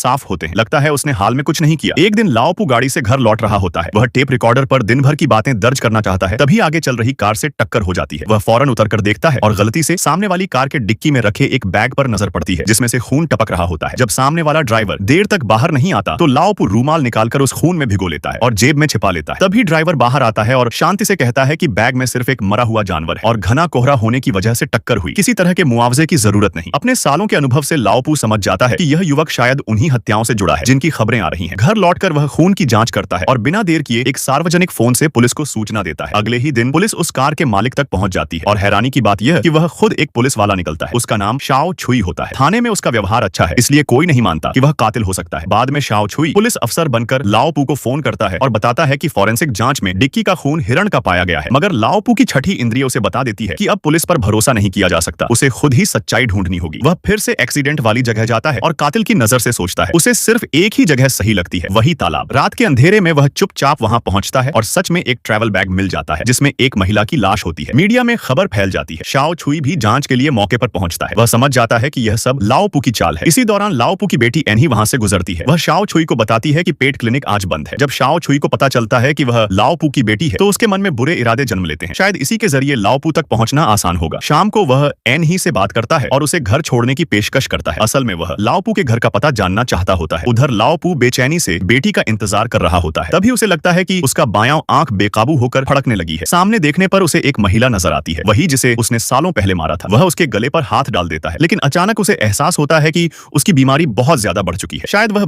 साफ होते हैं। लगता है उसने हाल में कुछ नहीं किया। एक दिन लाओपू गाड़ी से घर लौट रहा होता है। वह टेप रिकॉर्डर पर दिन भर की बातें दर्ज करना चाहता है, तभी आगे चल रही कार से टक्कर हो जाती है। वह फौरन उतरकर देखता है और गलती से सामने वाली कार के डिक्की में रखे एक बैग पर नजर पड़ती है, जिसमें से खून टपक रहा होता है। जब सामने वाला ड्राइवर देर तक बाहर नहीं आता तो लाओपू रूमाल निकालकर उस खून में भिगो लेता है और जेब में छिपा लेता है। तभी ड्राइवर बाहर आता है और शांति से कहता है कि बैग में सिर्फ एक मरा हुआ जानवर है और घना कोहरा होने की वजह से टक्कर हुई, किसी तरह के मुआवजे की जरूरत नहीं। अपने सालों के अनुभव से लाओपू समझ जाता है कि यह युवक शायद उन्हीं हत्याओं से जुड़ा है जिनकी खबरें आ रही हैं। घर लौटकर वह खून की जांच करता है और बिना देर किए एक सार्वजनिक फोन से पुलिस को सूचना देता है। अगले ही दिन पुलिस उस कार के मालिक तक पहुंच जाती है और हैरानी की बात यह कि वह खुद एक पुलिस वाला निकलता है। उसका नाम शाओ छुई होता है। थाने में उसका व्यवहार अच्छा है, इसलिए कोई नहीं मानता कि वह कातिल हो सकता है। बाद में शाओ छुई पुलिस अफसर बनकर लाओपू को फोन करता है और बताता है कि फॉरेंसिक जांच में डिक्की का खून हिरण का पाया गया है। मगर लाओपू की छठी इंद्रिय उसे बता देती है कि अब पुलिस पर भरोसा नहीं किया जा सकता, उसे खुद ही सच्चाई ढूंढनी होगी। वह फिर से एक्सीडेंट वाली जगह जाता है और कातिल की नजर से सोचता है। उसे सिर्फ एक ही जगह सही लगती है, वही तालाब। रात के अंधेरे में वह चुपचाप वहां पहुंचता है और सच में एक ट्रैवल बैग मिल जाता है जिसमें एक महिला की लाश होती है। मीडिया में खबर फैल जाती है। शाओ छुई भी जांच के लिए मौके पर पहुंचता है। वह समझ जाता है कि यह सब लाओपू की चाल है। इसी दौरान लाओपू की बेटी एनही वहां से गुजरती है। वह शाओ छुई को बताती है कि पेट क्लिनिक आज बंद है। जब शाओ छुई को पता चलता है कि वह लाओपू की बेटी है तो उसके मन में बुरे इरादे जन्म लेते हैं। शायद इसी के जरिए लाओपू तक पहुंचना आसान होगा। शाम को वह एनही से बात करता है और उसे घर छोड़ने की पेशकश करता है। असल में वह लाओपू के घर का पता जानना चाहता होता है। उधर लाओपू बेचैनी से बेटी का इंतजार कर रहा होता है। तभी उसे लगता है कि उसका बायां आंख बेकाबू होकर फड़कने लगी है। सामने देखने पर उसे एक महिला नजर आती है, वही जिसे उसने सालों पहले मारा था। वह उसके गले पर हाथ डाल देता है, लेकिन अचानक उसे एहसास होता है कि उसकी बीमारी बहुत ज्यादा बढ़ चुकी है। शायद वह